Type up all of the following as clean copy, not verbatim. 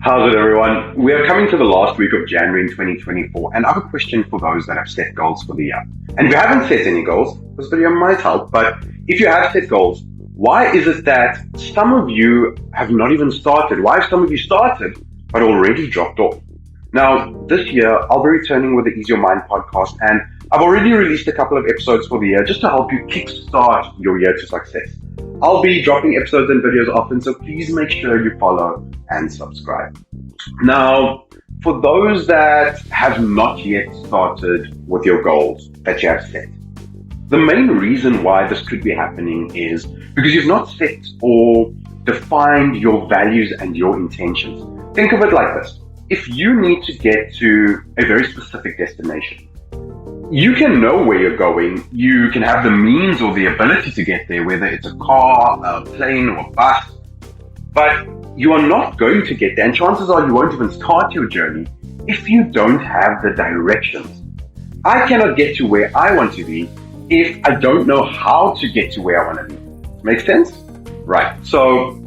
How's it, everyone? We are coming to the last week of January in 2024, and I have a question for those that have set goals for the year. And if you haven't set any goals, this video might help, but if you have set goals, why is it that some of you have not even started? Why have some of you started, but already dropped off? Now, this year, I'll be returning with the Ease Your Mind podcast, and I've already released a couple of episodes for the year just to help you kickstart your year to success. I'll be dropping episodes and videos often, so please make sure you follow and subscribe. Now, for those that have not yet started with your goals that you have set, the main reason why this could be happening is because you've not set or defined your values and your intentions. Think of it like this. If you need to get to a very specific destination, you can know where you're going. You can have the means or the ability to get there, whether it's a car, a plane, or a bus. But you are not going to get there, and chances are you won't even start your journey if you don't have the directions. I cannot get to where I want to be if I don't know how to get to where I want to be. Make sense? Right. So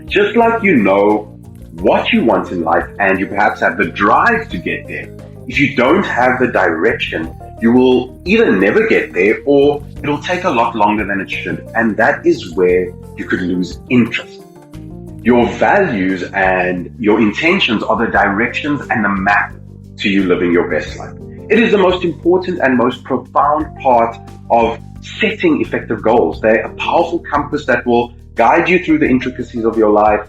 just like you know what you want in life and you perhaps have the drive to get there, if you don't have the direction, you will either never get there or it'll take a lot longer than it should. And that is where you could lose interest. Your values and your intentions are the directions and the map to you living your best life. It is the most important and most profound part of setting effective goals. They're a powerful compass that will guide you through the intricacies of your life.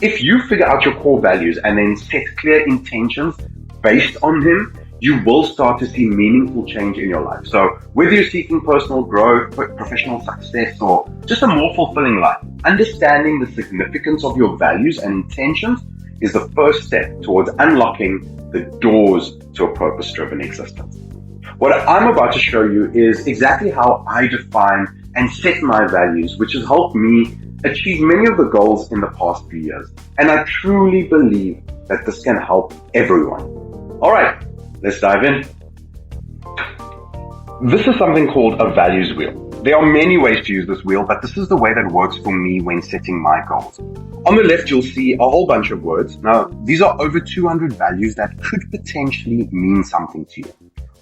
If you figure out your core values and then set clear intentions based on them, you will start to see meaningful change in your life. So whether you're seeking personal growth, professional success, or just a more fulfilling life, understanding the significance of your values and intentions is the first step towards unlocking the doors to a purpose-driven existence. What I'm about to show you is exactly how I define and set my values, which has helped me achieve many of the goals in the past few years. And I truly believe that this can help everyone. All right. Let's dive in. This is something called a values wheel. There are many ways to use this wheel, but this is the way that works for me when setting my goals. On the left, you'll see a whole bunch of words. Now, these are over 200 values that could potentially mean something to you.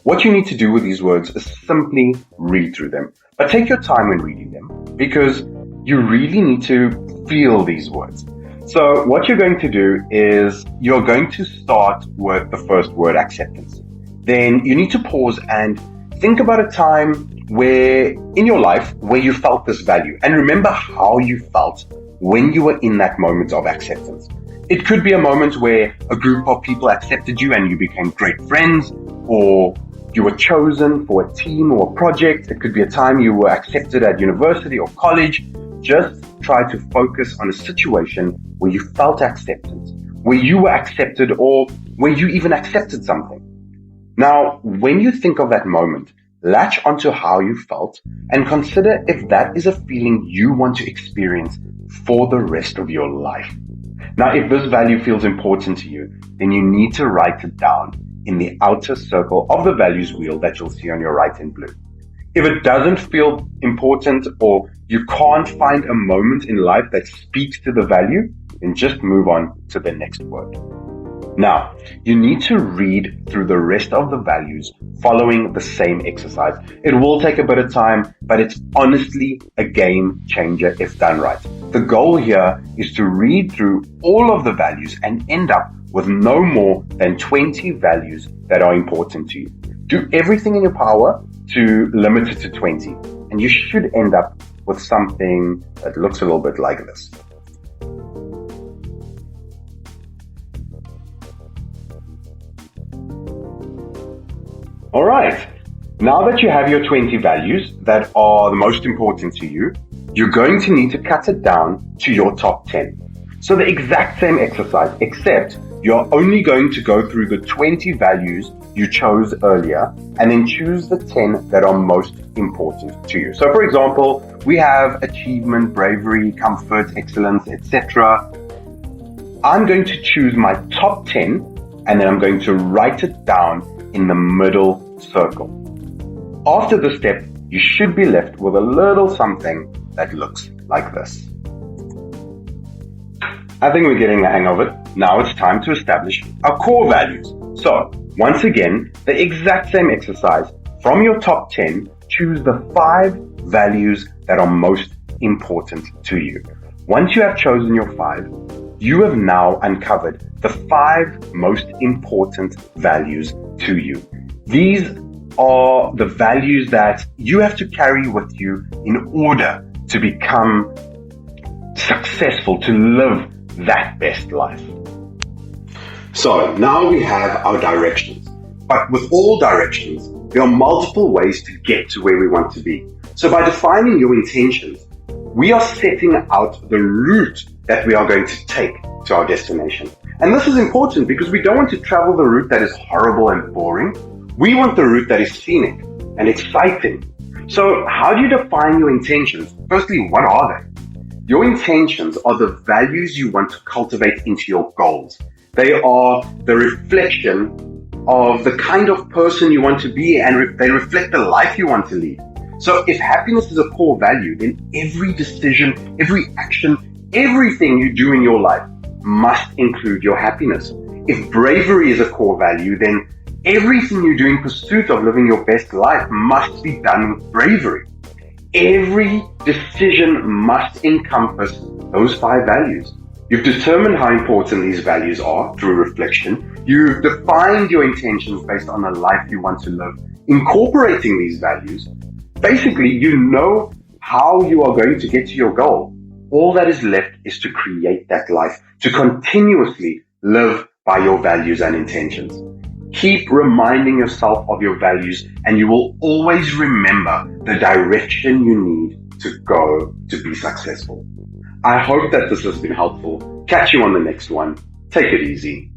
What you need to do with these words is simply read through them. But take your time when reading them because you really need to feel these words. So what you're going to do is you're going to start with the first word, acceptance. Then you need to pause and think about a time where in your life where you felt this value and remember how you felt when you were in that moment of acceptance. It could be a moment where a group of people accepted you and you became great friends, or you were chosen for a team or a project. It could be a time you were accepted at university or college. Just try to focus on a situation where you felt acceptance, where you were accepted, or where you even accepted something. Now, when you think of that moment, latch onto how you felt and consider if that is a feeling you want to experience for the rest of your life. Now, if this value feels important to you, then you need to write it down in the outer circle of the values wheel that you'll see on your right in blue. If it doesn't feel important or you can't find a moment in life that speaks to the value, then just move on to the next word. Now, you need to read through the rest of the values following the same exercise. It will take a bit of time, but it's honestly a game changer if done right. The goal here is to read through all of the values and end up with no more than 20 values that are important to you. Do everything in your power to limit it to 20, and you should end up with something that looks a little bit like this. All right, now that you have your 20 values that are the most important to you, you're going to need to cut it down to your top 10. So the exact same exercise, except you're only going to go through the 20 values you chose earlier and then choose the 10 that are most important to you. So for example, we have achievement, bravery, comfort, excellence, etc. I'm going to choose my top 10 and then I'm going to write it down in the middle circle. After this step, you should be left with a little something that looks like this. I think we're getting the hang of it. Now it's time to establish our core values. So, once again, the exact same exercise. From your top 10, choose the 5 values that are most important to you. Once you have chosen your 5, you have now uncovered the 5 most important values to you. These are the values that you have to carry with you in order to become successful, to live that best life. So now we have our directions. But with all directions, there are multiple ways to get to where we want to be. So by defining your intentions, we are setting out the route that we are going to take to our destination. And this is important because we don't want to travel the route that is horrible and boring. We want the route that is scenic and exciting. So how do you define your intentions? Firstly, what are they? Your intentions are the values you want to cultivate into your goals. They are the reflection of the kind of person you want to be, and they reflect the life you want to lead. So if happiness is a core value, then every decision, every action, everything you do in your life must include your happiness. If bravery is a core value, then everything you do in pursuit of living your best life must be done with bravery. Every decision must encompass those 5 values. You've determined how important these values are through reflection. You've defined your intentions based on the life you want to live, incorporating these values. Basically, you know how you are going to get to your goal. All that is left is to create that life, to continuously live by your values and intentions. Keep reminding yourself of your values, and you will always remember the direction you need to go to be successful. I hope that this has been helpful. Catch you on the next one. Take it easy.